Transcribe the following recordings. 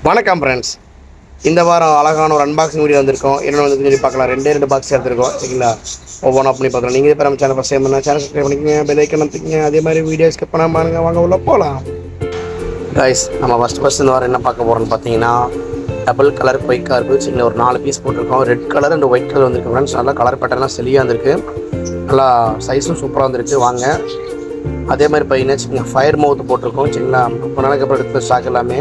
வணக்கம் ஃப்ரெண்ட்ஸ். இந்த வாரம் அழகான ஒரு அன்பாக்சிங் வீடியோ வந்திருக்கோம். என்ன வந்து சொல்லி பார்க்கலாம். ரெண்டு பாக்ஸ் எடுத்துருக்கோம் சரிங்களா. ஒவ்வொன்றா பண்ணி பார்க்கலாம். நீங்கள் இப்போ நம்ம channel first time channel subscribe பண்ணிக்கங்க, பெல் ஐக்கன் அமைத்துக்கங்க. அதே மாதிரி வீடியோ ஸ்கிப் பண்ணாமல் பாருங்க. வாங்க உள்ள போகலாம். கைஸ், நம்ம ஃபஸ்ட் இந்த வாரம் என்ன பார்க்க போகிறோம்னு பார்த்தீங்கன்னா டபுள் கலர் குயிக் கார்பு சரிங்களா. ஒரு 4 பீஸ் போட்டிருக்கோம். Red colour and white colour வந்துருக்கு ஃப்ரெண்ட்ஸ். நல்லா கலர் பேட்டர்லாம் செலியாக இருந்திருக்கு. நல்லா சைஸும் சூப்பராக வந்துருக்கு. வாங்க. அதே மாதிரி பார்த்தீங்கன்னா ஃபயர் மவுத் போட்டிருக்கோம் சரிங்களா. ரொம்ப நாளைக்கு அப்புறம் எடுத்த ஸ்டாக் எல்லாமே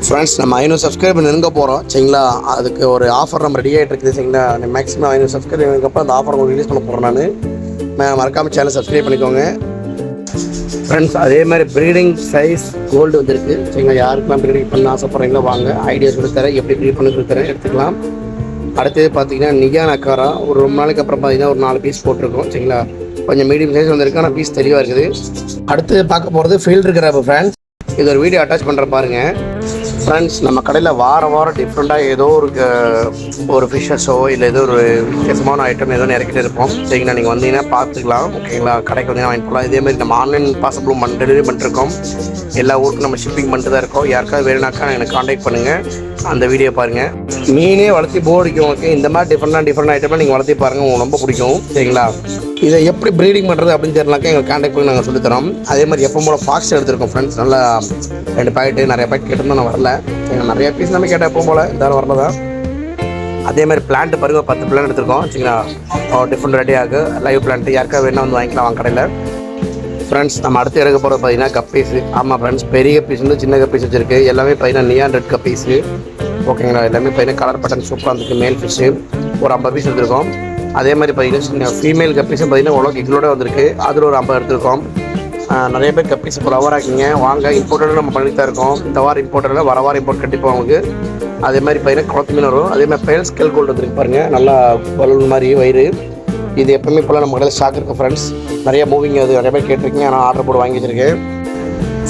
ஃப்ரெண்ட்ஸ். நம்ம 500 சப்ஸ்கிரைபர் நெருங்க போகிறோம் சரிங்களா. அதுக்கு ஒரு ஆஃபர் நம்ம ரெடி ஆகிட்டு இருக்குது சரிங்களா. மேக்ஸிமம் 500 சப்ஸ்கிரைபர் நெருங்கப்போ அந்த ஆஃபர் உங்களுக்கு ரிலீஸ் பண்ண போகிறேன். நான் மறக்காமல் சேனல் சப்ஸ்கிரைப் பண்ணிக்கோங்க ஃப்ரெண்ட்ஸ். அதே மாதிரி ப்ரீடிங் சைஸ் கோல்டு வந்துருக்கு சரிங்களா. யாருக்கெல்லாம் ப்ரீடிங் பண்ண ஆசைப்படுறீங்களோ வாங்க, ஐடியாஸ் கொடுத்துறேன், எப்படி ப்ரீட் பண்ணி கொடுத்துறேன், எடுத்துக்கலாம். அடுத்தது பார்த்தீங்கன்னா நியான் அக்காரா ஒரு ரொம்ப நாளைக்கு அப்புறம் பார்த்தீங்கன்னா ஒரு 4 பீஸ் போட்டிருக்கோம் சரிங்களா. கொஞ்சம் மீடியம் சைஸ் வந்திருக்கு, ஆனால் பீஸ் தெளிவாக இருக்குது. அடுத்து பார்க்க போகிறது ஃபீல்டு இருக்கிற ஃப்ரெண்ட்ஸ். இது ஒரு வீடியோ அட்டாச் பண்ணுற பாருங்கள் ஃப்ரெண்ட்ஸ். நம்ம கடையில் வாரம் டிஃப்ரெண்ட்டாக ஏதோ ஒரு ஃபிஷ்ஷஸோ இல்லை ஏதோ ஒரு வித்தியாசமான ஐட்டம் ஏதோ இறக்கிட்டு இருப்போம் சரிங்களா. நீங்கள் வந்தீங்கன்னா பார்த்துக்கலாம் ஓகேங்களா. கடைக்கு வந்தீங்கன்னா வாங்கிட்டு போகலாம். இதேமாதிரி நம்ம ஆன்லைன் பாசிபிளும் டெலிவரி பண்ணிருக்கோம். எல்லா ஊருக்கும் நம்ம ஷிப்பிங் பண்ணிட்டு தான் இருக்கோம். யாருக்காவது வேணுனாக்கா எனக்கு காண்டாக்ட் பண்ணுங்கள், அந்த வீடியோ பாருங்கள். மீனே வளர்த்தி போர்டிக்கும் உங்களுக்கு இந்த மாதிரி டிஃப்ரெண்ட் ஐட்டமாக நீங்கள் வளர்த்தி பாருங்கள், உங்களுக்கு ரொம்ப பிடிக்கும் சரிங்களா. இதை எப்படி ப்ரீடிங் பண்ணுறது அப்படின்னு தெரியலாக்கா எங்களுக்கு காண்டாக்ட் பண்ணி நாங்கள் சொல்லித்தரோம். அதே மாதிரி எப்போ போல பாக்ஸ் எடுத்துருக்கோம் ஃப்ரெண்ட்ஸ். நல்லா 2 பாக்கெட்டு நிறைய பாக்கெட் கேட்டிருந்தோம், நான் வரல. நிறைய பீஸ் நம்ம கேட்டால் எப்போ போல் இந்த வரல தான். அதே மாதிரி பிளான்ட்டு பாருங்க, 10 பிளான் எடுத்துருக்கோம் சரிங்களா. டிஃப்ரெண்ட் ரெடியாக லைவ் பிளான்ட்டு யாருக்கா வேணால் வந்து வாங்கிக்கலாம் வாங்க கடையில் ஃப்ரெண்ட்ஸ். நம்ம அடுத்து எடுக்க போகிறது பார்த்தீங்கன்னா கப்பீஸு. ஆமாம் ஃப்ரெண்ட்ஸ், பெரிய கப்பீஸ் வந்து சின்ன கப்பீஸ் வச்சுருக்கு. எல்லாமே பார்த்தீங்கன்னா நியான் ரெட் கப்பீஸு ஓகேங்களா. எல்லாமே பார்த்தீங்கன்னா கலர் பேட்டர்ன் சூப்பராக இருந்துருக்கு. மேல் ஃபிஷ்ஷு ஒரு 50 பீஸ் எடுத்துருக்கோம். அதே மாதிரி பார்த்தீங்கன்னா ஃபீமேல் கப்பீஸும் பார்த்தீங்கன்னா உலக எங்களோட வந்திருக்கு. அதில் ஒரு 50 எடுத்துருக்கோம். நிறைய பேர் கப்பீஸ் இப்போ லவர் ஆக்கிங்க வாங்க. இம்போர்ட்டடில் நம்ம பண்ணிட்டு தான் இருக்கோம். இந்த வாரம் இம்போர்ட்டடில் வாரம் இம்போர்ட் கண்டிப்பாக உங்களுக்கு. அதே மாதிரி பார்த்தீங்கன்னா குளத்து மீன் வரும். அதே மாதிரி பேல் ஸ்கேல் கோல்டு வந்துருக்கு பாருங்கள், நல்லா பலூன் மாதிரி வயிறு. இது எப்பவுமே இப்போலாம் நம்ம கடையில் ஸ்டாக் இருக்குது ஃப்ரெண்ட்ஸ். நிறைய மூவிங் அது நிறைய பேர் கேட்டிருக்கீங்க, ஆனால் ஆர்டர் போட்டு வாங்கி வச்சிருக்கேன்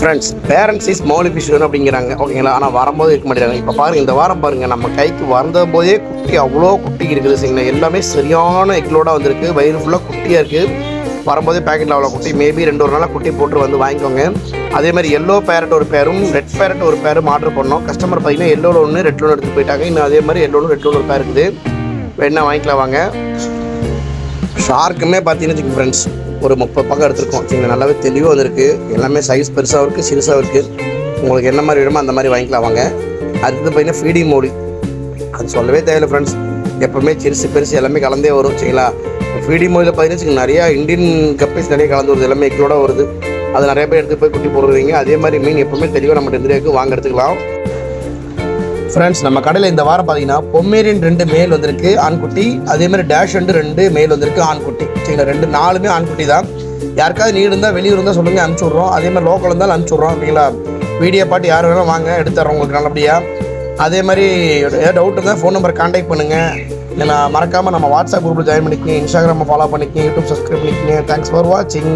friends. Parent size Mouli fish வேணும் அப்படிங்கிறாங்க ஓகேங்களா. ஆனால் வரும்போது இருக்க மாட்டேங்கிறாங்க. இப்போ பாருங்கள், இந்த வாரம் பாருங்கள், நம்ம கைக்கு வந்த போதே குட்டி அவ்வளோ குட்டி இருக்குது சரிங்களா. எல்லாமே சரியான எக்லோட வந்திருக்கு. வயிறு ஃபுல்லாக குட்டியாக இருக்குது. வரும்போதே பேக்கெட்டில் அவ்வளோ குட்டி. மேபி 2 நாளாக குட்டி போட்டு வந்து வாங்கிக்கோங்க. அதே மாதிரி எல்லோ பேரட் ஒரு பேரும் ரெட் பேரட் ஒரு பேரும் ஆர்டர் பண்ணோம். கஸ்டமர் பார்த்தீங்கன்னா எல்லோவில் ஒன்று ரெட்டில் ஒன்று எடுத்துகிட்டு போயிட்டாங்க. இன்னும் அதே மாதிரி எல்லோவில் ரெட்டில் ஒரு பேர் இருக்குது, வேணா வாங்கிக்கலாம் வாங்க. ஷார்க்குமே பார்த்தீங்கன்னா ஃப்ரெண்ட்ஸ் ஒரு 30 பக்கம் எடுத்துருக்கோம் சரிங்களா. நல்லாவே தெளிவாக வந்திருக்கு. எல்லாமே சைஸ் பெருசாக இருக்குது, சிறுசாக இருக்குது. உங்களுக்கு என்ன மாதிரி வேணுமோ அந்த மாதிரி வாங்கிக்கலாம் வாங்க. அடுத்து பார்த்தீங்கன்னா ஃபீடிங் மோடி, அது சொல்லவே தேவையில்லை ஃப்ரெண்ட்ஸ். எப்போவுமே பெருசு எல்லாமே கலந்தே வரும் சரிங்களா. ஃபீடிங் மோடியில் பார்த்தீங்கன்னா நிறையா இந்தியன் கப்பீஸ் நிறைய கலந்து வருது, எல்லாமே எங்களோட வருது. அது நிறைய பேர் எடுத்து போய் குட்டி போடுறீங்க. அதே மாதிரி மீன் எப்போவுமே தெளிவாக நம்ம டெலிவரிக்கு வாங்க எடுத்துக்கலாம் ஃப்ரெண்ட்ஸ். நம்ம கடையில் இந்த வாரம் பார்த்தீங்கன்னா பொம்மேரியன் 2 மேல் வந்திருக்கு ஆண்குட்டி. அதே மாதிரி டேஷ் 2 மேல் வந்திருக்கு ஆண்குட்டி சரிங்களா. 4மே ஆண்குட்டி தான். யாருக்காவது நீடு இருந்தால் வெளியூர் இருந்தால் சொல்லுங்கள், அனுப்பிச்சி விட்றோம். அதே மாதிரி லோக்கல் இருந்தாலும் அனுப்பிச்சி விட்றோம் ஓகேங்களா. வீடியோ பாட்டு யார் வேணாலும் வாங்க, எடுத்துறோம் உங்களுக்கு நல்லபடியாக. அதே மாதிரி ஏதாவது டவுட் இருந்தால் ஃபோன் நம்பர் கான்டாக்ட் பண்ணுங்கள். நான் மறக்காமல் நம்ம வாட்ஸ்அப் குரூப்பில் ஜாயின் பண்ணிக்கங்க, இன்ஸ்டாகிராமை ஃபாலோ பண்ணிக்கங்க, யூடியூப் சப்ஸ்கிரைப் பண்ணிக்கங்க. தேங்க்ஸ் ஃபார் வாட்சிங்.